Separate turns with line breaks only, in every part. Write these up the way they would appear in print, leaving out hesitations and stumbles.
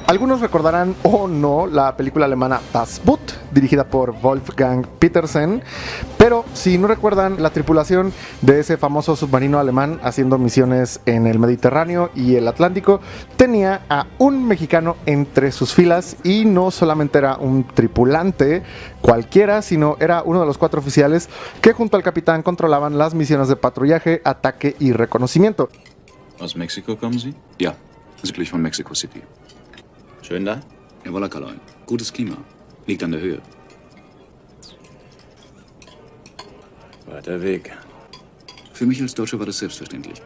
Algunos recordarán o no la película alemana Das Boot, dirigida por Wolfgang Petersen, pero si no recuerdan, la tripulación de ese famoso submarino alemán haciendo misiones en el Mediterráneo y el Atlántico tenía a un mexicano entre sus filas, y no solamente era un tripulante cualquiera, sino era uno de los 4 oficiales que junto al capitán controlaban las misiones de patrullaje, ataque y reconocimiento.
Aus Mexiko kommen Sie? Ja, südlich von Mexico City. Schön da? Ja, Wollerkaloin. Gutes Klima. Liegt an der Höhe. Weiter Weg. Für mich als Deutscher war das selbstverständlich.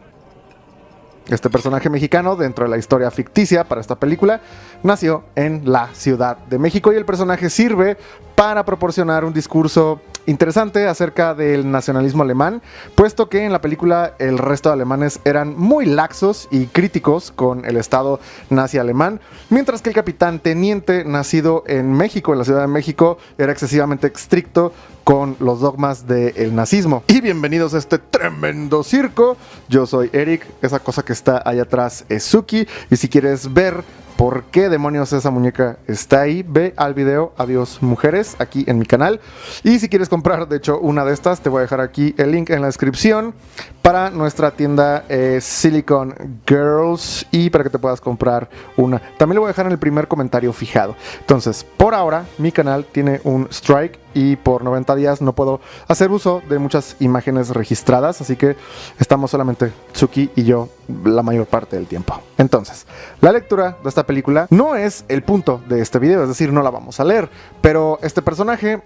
Este personaje mexicano, dentro de la historia ficticia para esta película, nació en la Ciudad de México, y el personaje sirve para proporcionar un discurso interesante acerca del nacionalismo alemán, puesto que en la película el resto de alemanes eran muy laxos y críticos con el Estado nazi alemán, mientras que el capitán teniente, nacido en México, en la Ciudad de México, era excesivamente estricto con los dogmas del nazismo. Y bienvenidos a este tremendo circo. Yo soy Eric, esa cosa que está ahí atrás es Suki, y si quieres ver ¿por qué demonios esa muñeca está ahí? Ve al video Adiós Mujeres aquí en mi canal. Y si quieres comprar, de hecho, una de estas, te voy a dejar aquí el link en la descripción para nuestra tienda Silicon Girls, y para que te puedas comprar una. También lo voy a dejar en el primer comentario fijado. Entonces, por ahora, mi canal tiene un strike y por 90 días no puedo hacer uso de muchas imágenes registradas, así que estamos solamente Tsuki y yo la mayor parte del tiempo. Entonces, la lectura de esta película no es el punto de este video, es decir, no la vamos a leer, pero este personaje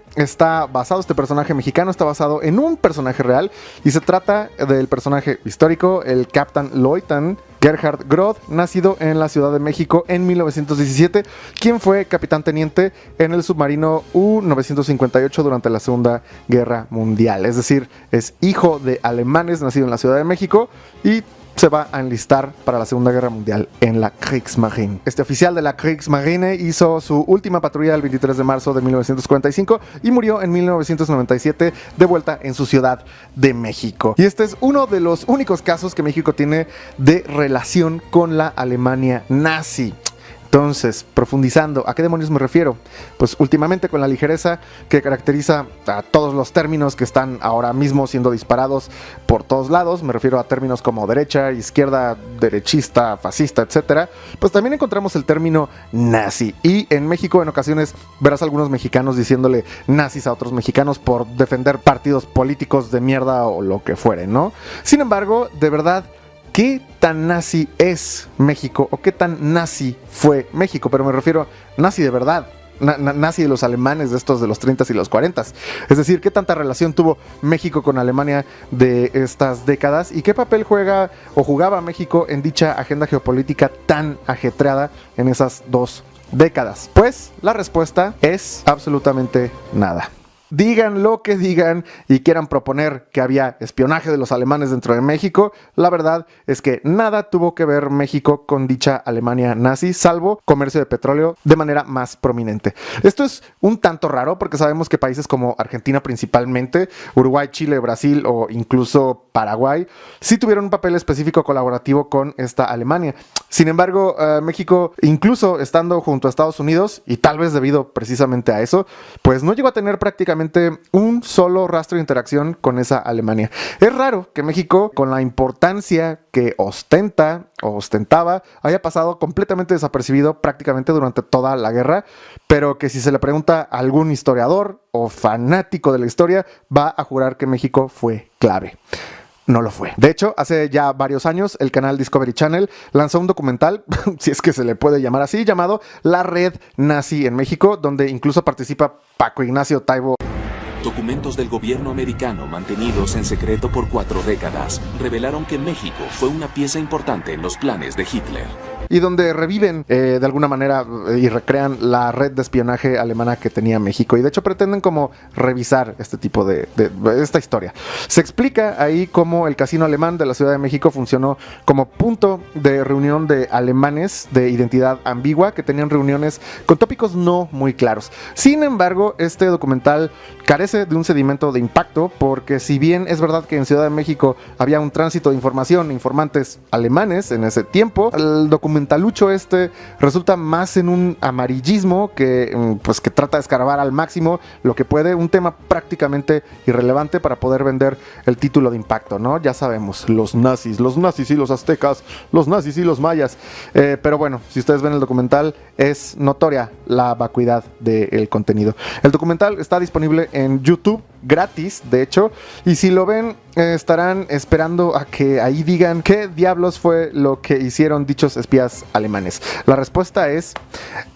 mexicano está basado en un personaje real, y se trata del personaje histórico, el Captain Leutnant Gerhard Groth, nacido en la Ciudad de México en 1917, quien fue capitán teniente en el submarino U-958 durante la Segunda Guerra Mundial. Es decir, es hijo de alemanes, nacido en la Ciudad de México, y se va a enlistar para la Segunda Guerra Mundial en la Kriegsmarine. Este oficial de la Kriegsmarine hizo su última patrulla el 23 de marzo de 1945 y murió en 1997 de vuelta en su Ciudad de México. Y este es uno de los únicos casos que México tiene de relación con la Alemania nazi. Entonces, profundizando, ¿a qué demonios me refiero? Pues últimamente, con la ligereza que caracteriza a todos los términos que están ahora mismo siendo disparados por todos lados, me refiero a términos como derecha, izquierda, derechista, fascista, etcétera, pues también encontramos el término nazi. Y en México, en ocasiones, verás a algunos mexicanos diciéndole nazis a otros mexicanos por defender partidos políticos de mierda o lo que fuere, ¿no? Sin embargo, de verdad, ¿qué tan nazi es México? ¿O qué tan nazi fue México? Pero me refiero a nazi de verdad, nazi de los alemanes de estos de los 30s y los 40s. Es decir, ¿qué tanta relación tuvo México con Alemania de estas décadas? ¿Y qué papel juega o jugaba México en dicha agenda geopolítica tan ajetreada en esas 2 décadas? Pues la respuesta es absolutamente nada. Digan lo que digan y quieran proponer que había espionaje de los alemanes dentro de México, la verdad es que nada tuvo que ver México con dicha Alemania nazi, salvo comercio de petróleo de manera más prominente. Esto es un tanto raro porque sabemos que países como Argentina principalmente, Uruguay, Chile, Brasil o incluso Paraguay sí tuvieron un papel específico colaborativo con esta Alemania. Sin embargo, México, incluso estando junto a Estados Unidos, y tal vez debido precisamente a eso, pues no llegó a tener prácticamente un solo rastro de interacción con esa Alemania. Es raro que México, con la importancia que ostentaba, haya pasado completamente desapercibido prácticamente durante toda la guerra, pero que si se le pregunta a algún historiador o fanático de la historia, va a jurar que México fue clave. No lo fue. De hecho, hace ya varios años, el canal Discovery Channel lanzó un documental, si es que se le puede llamar así, llamado La Red Nazi en México, donde incluso participa Paco Ignacio Taibo.
Documentos del gobierno americano mantenidos en secreto por 4 décadas revelaron que México fue una pieza importante en los planes de Hitler.
Y donde reviven de alguna manera y recrean la red de espionaje alemana que tenía México. Y de hecho pretenden como revisar este tipo de esta historia. Se explica ahí cómo el casino alemán de la Ciudad de México funcionó como punto de reunión de alemanes de identidad ambigua que tenían reuniones con tópicos no muy claros. Sin embargo, este documental carece de un sedimento de impacto, porque si bien es verdad que en Ciudad de México había un tránsito de información, informantes alemanes en ese tiempo, el documental documentalucho resulta más en un amarillismo que trata de escarbar al máximo lo que puede, un tema prácticamente irrelevante para poder vender el título de impacto, ¿no? Ya sabemos, los nazis y los aztecas, los nazis y los mayas. Pero bueno, si ustedes ven el documental, es notoria la vacuidad del contenido. El documental está disponible en YouTube, gratis, de hecho, y si lo ven, estarán esperando a que ahí digan qué diablos fue lo que hicieron dichos espías alemanes. La respuesta es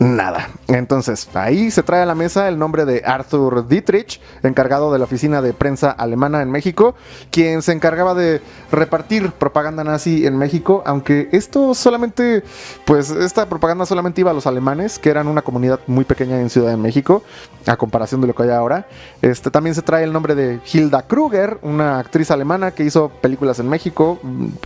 nada. Entonces, ahí se trae a la mesa el nombre de Arthur Dietrich, encargado de la oficina de prensa alemana en México, quien se encargaba de repartir propaganda nazi en México, aunque esta propaganda solamente iba a los alemanes, que eran una comunidad muy pequeña en Ciudad de México, a comparación de lo que hay ahora. También se trae el nombre de Hilda Kruger, una actriz alemana que hizo películas en México,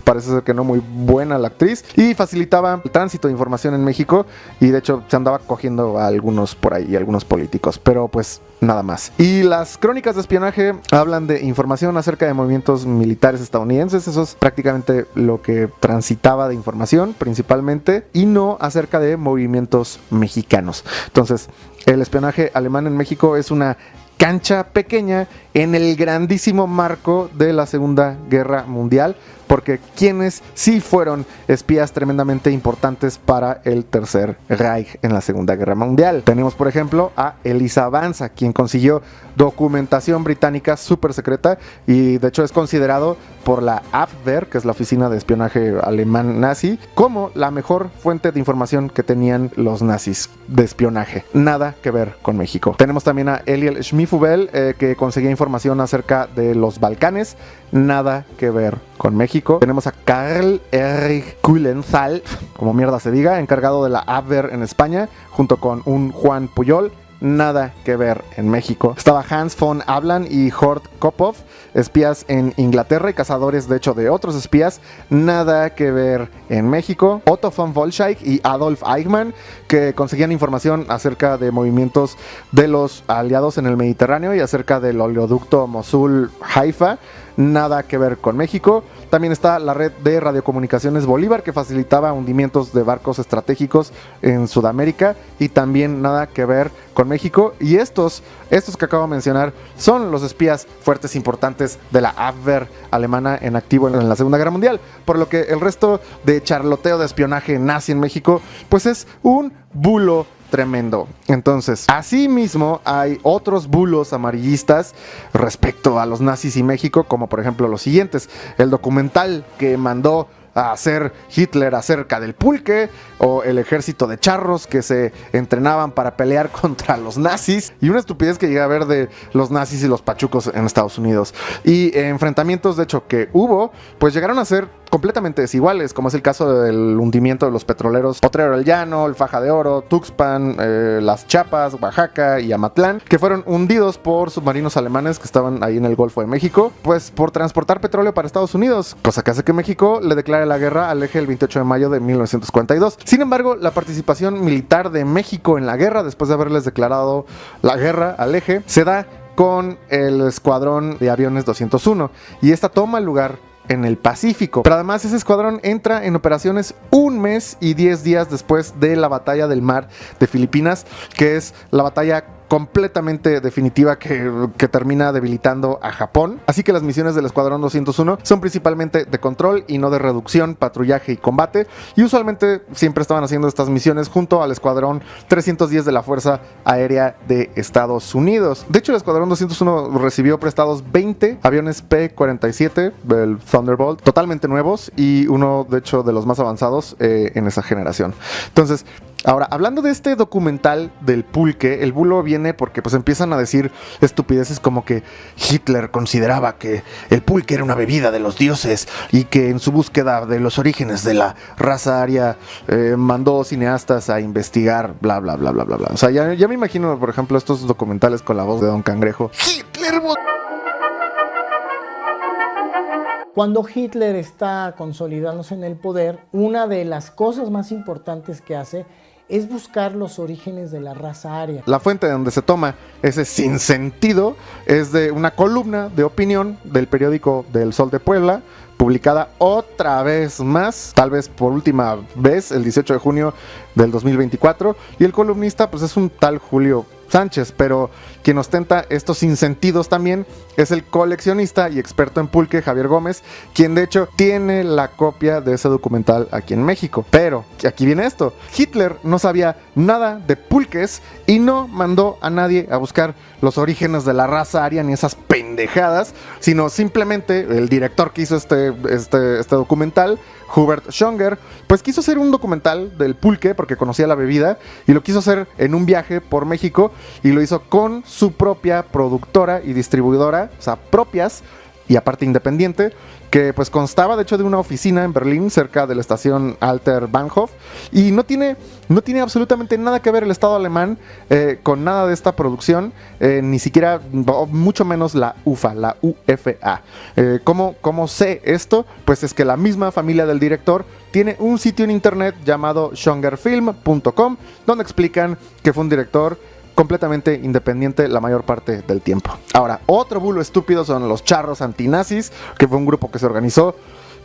parece ser que no muy buena la actriz, y facilitaba el tránsito de información en México, y de hecho se andaba cogiendo a algunos por ahí, algunos políticos, pero pues nada más. Y las crónicas de espionaje hablan de información acerca de movimientos militares estadounidenses, eso es prácticamente lo que transitaba de información principalmente, y no acerca de movimientos mexicanos. Entonces, el espionaje alemán en México es una cancha pequeña en el grandísimo marco de la Segunda Guerra Mundial, porque quienes sí fueron espías tremendamente importantes para el Tercer Reich en la Segunda Guerra Mundial. Tenemos, por ejemplo, a Elisa Banza, quien consiguió documentación británica súper secreta y de hecho es considerado por la Abwehr, que es la oficina de espionaje alemán nazi, como la mejor fuente de información que tenían los nazis de espionaje. Nada que ver con México. Tenemos también a Eliel Schmiefubel, que conseguía información acerca de los Balcanes. Nada que ver con México. Tenemos a Karl Erich Kuhlenthal, como mierda se diga, encargado de la Abwehr en España, junto con un Juan Puyol. Nada que ver en México. Estaba Hans von Ablan y Hort Kopov, espías en Inglaterra y cazadores de hecho de otros espías. Nada que ver en México. Otto von Bolscheik y Adolf Eichmann, que conseguían información acerca de movimientos de los aliados en el Mediterráneo y acerca del oleoducto Mosul-Haifa. Nada que ver con México. También está la red de radiocomunicaciones Bolívar, que facilitaba hundimientos de barcos estratégicos en Sudamérica, y también nada que ver con México. Y estos que acabo de mencionar son los espías fuertes importantes de la Abwehr alemana en activo en la Segunda Guerra Mundial, por lo que el resto de charloteo de espionaje nazi en México pues es un bulo tremendo. Entonces, asimismo hay otros bulos amarillistas respecto a los nazis y México, como por ejemplo los siguientes: el documental que mandó a hacer Hitler acerca del pulque, o el ejército de charros que se entrenaban para pelear contra los nazis, y una estupidez que llegué a ver de los nazis y los pachucos en Estados Unidos. Y enfrentamientos de hecho que hubo, pues llegaron a ser completamente desiguales, como es el caso del hundimiento de los petroleros Potrero del Llano, el Faja de Oro, Tuxpan, Las Chiapas, Oaxaca y Amatlán, que fueron hundidos por submarinos alemanes que estaban ahí en el Golfo de México, pues por transportar petróleo para Estados Unidos, cosa que hace que México le declare la guerra al eje el 28 de mayo de 1942. Sin embargo, la participación militar de México en la guerra, después de haberles declarado la guerra al eje, se da con el Escuadrón de Aviones 201, y esta toma lugar en el Pacífico. Pero además ese escuadrón entra en operaciones 1 mes y 10 días después de la batalla del mar de Filipinas, que es la batalla completamente definitiva que termina debilitando a Japón. Así que las misiones del Escuadrón 201 son principalmente de control y no de reducción, patrullaje y combate, y usualmente siempre estaban haciendo estas misiones junto al Escuadrón 310 de la Fuerza Aérea de Estados Unidos. De hecho, el Escuadrón 201 recibió prestados 20 aviones P-47 del Thunderbolt, totalmente nuevos, y uno de hecho de los más avanzados en esa generación. Entonces, ahora, hablando de este documental del pulque, el bulo viene porque pues empiezan a decir estupideces como que Hitler consideraba que el pulque era una bebida de los dioses, y que en su búsqueda de los orígenes de la raza aria mandó cineastas a investigar bla bla bla bla bla bla. O sea, ya me imagino, por ejemplo, estos documentales con la voz de Don Cangrejo. Hitler.
Cuando Hitler está consolidándose en el poder, una de las cosas más importantes que hace es buscar los orígenes de la raza aria.
La fuente de donde se toma ese sinsentido es de una columna de opinión del periódico del Sol de Puebla, publicada otra vez más, tal vez por última vez, el 18 de junio del 2024, y el columnista pues es un tal Julio Sánchez, pero quien ostenta estos sinsentidos también es el coleccionista y experto en pulque Javier Gómez, quien de hecho tiene la copia de ese documental aquí en México. Pero aquí viene esto: Hitler no sabía nada de pulques y no mandó a nadie a buscar los orígenes de la raza aria ni esas pendejadas, sino simplemente el director que hizo este documental, Hubert Schonger, pues quiso hacer un documental del pulque porque conocía la bebida y lo quiso hacer en un viaje por México y lo hizo con su propia productora y distribuidora, o sea, propias y aparte independiente, que pues constaba de hecho de una oficina en Berlín cerca de la estación Alter Bahnhof, y no tiene absolutamente nada que ver el Estado alemán con nada de esta producción, ni siquiera, mucho menos la UFA, la UFA. ¿Cómo sé esto? Pues es que la misma familia del director tiene un sitio en internet llamado schongerfilm.com, donde explican que fue un director completamente independiente la mayor parte del tiempo. Ahora, otro bulo estúpido son los charros antinazis, que fue un grupo que se organizó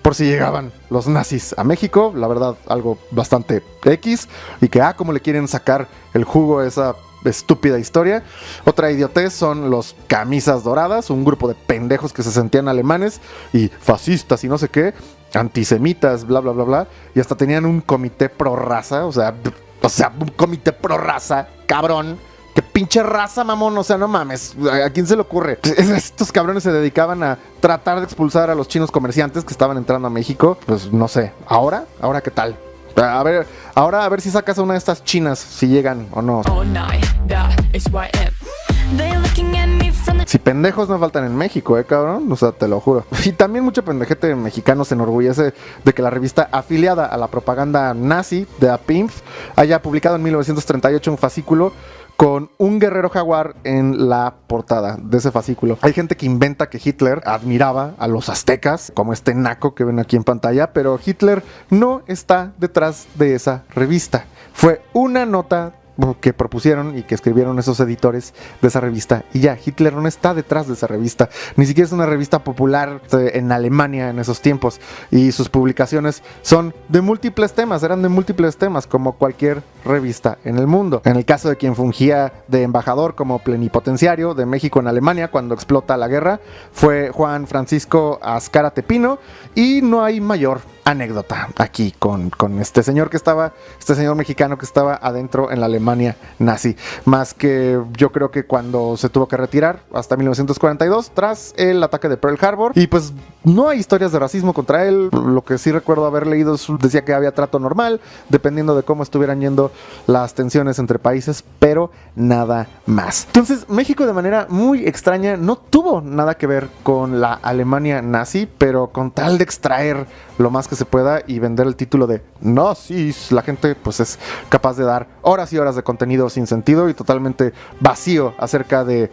por si llegaban los nazis a México. La verdad, algo bastante X, y que como le quieren sacar el jugo a esa estúpida historia. Otra idiotez son los camisas doradas, un grupo de pendejos que se sentían alemanes y fascistas y no sé qué, antisemitas, bla bla bla bla, y hasta tenían un comité pro raza, o sea, un comité pro raza, cabrón. ¡Qué pinche raza, mamón! O sea, no mames, ¿a quién se le ocurre? Estos cabrones se dedicaban a tratar de expulsar a los chinos comerciantes que estaban entrando a México. Pues no sé, ¿ahora qué tal? A ver si sacas a una de estas chinas, si llegan o no. Si pendejos no faltan en México, cabrón, o sea, te lo juro. Y también mucho pendejete mexicano se enorgullece de que la revista afiliada a la propaganda nazi de APINF haya publicado en 1938 un fascículo con un guerrero jaguar en la portada de ese fascículo. Hay gente que inventa que Hitler admiraba a los aztecas, como este naco que ven aquí en pantalla, pero Hitler no está detrás de esa revista. Fue una nota que propusieron y que escribieron esos editores de esa revista, y ya, Hitler no está detrás de esa revista, ni siquiera es una revista popular en Alemania en esos tiempos, y sus publicaciones son de múltiples temas, eran de múltiples temas, como cualquier revista en el mundo. En el caso de quien fungía de embajador como plenipotenciario de México en Alemania cuando explota la guerra, fue Juan Francisco Azcárate Pino, y no hay mayor anécdota aquí con este señor mexicano que estaba adentro en la Alemania nazi, más que yo creo que cuando se tuvo que retirar hasta 1942 tras el ataque de Pearl Harbor, y pues no hay historias de racismo contra él. Lo que sí recuerdo haber leído decía que había trato normal dependiendo de cómo estuvieran yendo las tensiones entre países, pero nada más. Entonces México, de manera muy extraña, no tuvo nada que ver con la Alemania nazi, pero con tal de extraer lo más que se pueda y vender el título de nazis, la gente pues es capaz de dar horas y horas de contenido sin sentido y totalmente vacío acerca de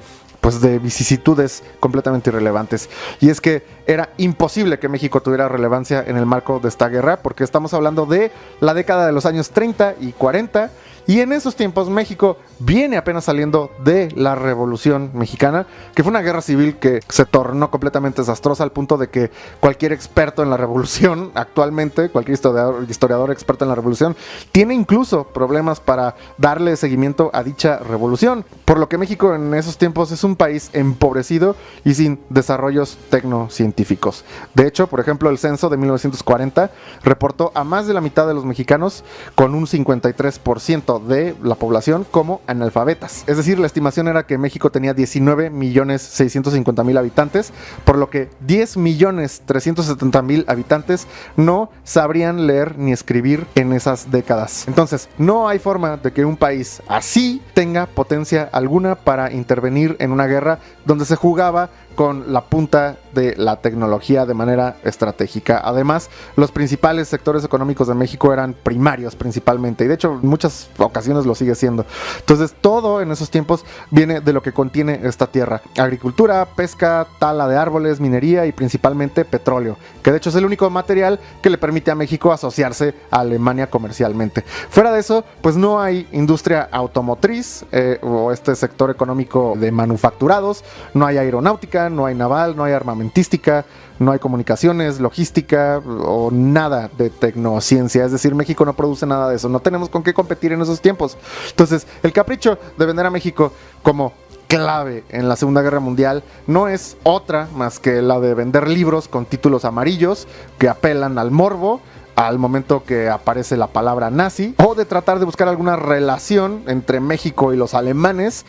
vicisitudes completamente irrelevantes. Y es que era imposible que México tuviera relevancia en el marco de esta guerra, porque estamos hablando de la década de los años 30 y 40, y en esos tiempos México viene apenas saliendo de la Revolución Mexicana, que fue una guerra civil que se tornó completamente desastrosa al punto de que cualquier experto en la revolución actualmente, cualquier historiador experto en la revolución, tiene incluso problemas para darle seguimiento a dicha revolución, por lo que México en esos tiempos es un país empobrecido y sin desarrollos tecnocientíficos. De hecho, por ejemplo, el censo de 1940 reportó a más de la mitad de los mexicanos, con un 53% de la población, como analfabetas. Es decir, la estimación era que México tenía 19.650.000 habitantes, por lo que 10.370.000 habitantes no sabrían leer ni escribir en esas décadas. Entonces, no hay forma de que un país así tenga potencia alguna para intervenir en una guerra donde se jugaba con la punta de la tecnología de manera estratégica. Además, los principales sectores económicos de México eran primarios principalmente, y de hecho en muchas ocasiones lo sigue siendo. Entonces todo en esos tiempos viene de lo que contiene esta tierra: agricultura, pesca, tala de árboles, minería y principalmente petróleo, que de hecho es el único material que le permite a México asociarse a Alemania comercialmente. Fuera de eso, pues no hay industria automotriz o este sector económico de manufacturados, no hay aeronáutica, no hay naval, no hay armamento, armamentística, no hay comunicaciones, logística o nada de tecnociencia. Es decir, México no produce nada de eso, no tenemos con qué competir en esos tiempos. Entonces, el capricho de vender a México como clave en la Segunda Guerra Mundial no es otra más que la de vender libros con títulos amarillos que apelan al morbo al momento que aparece la palabra nazi, o de tratar de buscar alguna relación entre México y los alemanes,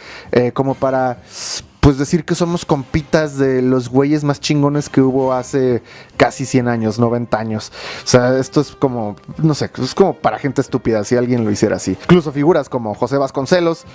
como para pues decir que somos compitas de los güeyes más chingones que hubo hace casi 100 años, 90 años. O sea, esto es como, no sé, es como para gente estúpida si alguien lo hiciera así. Incluso figuras como José Vasconcelos,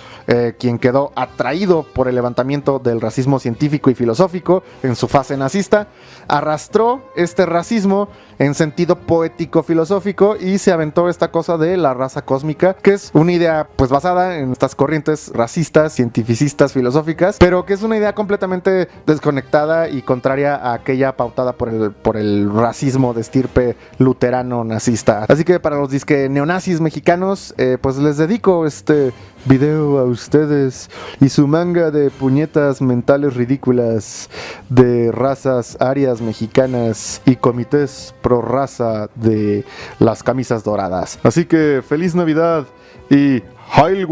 quien quedó atraído por el levantamiento del racismo científico y filosófico en su fase nazista, arrastró este racismo en sentido poético filosófico y se aventó esta cosa de la raza cósmica, que es una idea pues basada en estas corrientes racistas, cientificistas, filosóficas, pero que es una idea completamente desconectada y contraria a aquella pautada por el racismo de estirpe luterano nazista. Así que para los disque neonazis mexicanos, pues les dedico este video a ustedes y su manga de puñetas mentales ridículas de razas arias mexicanas y comités pro raza de las camisas doradas. Así que feliz Navidad y Heil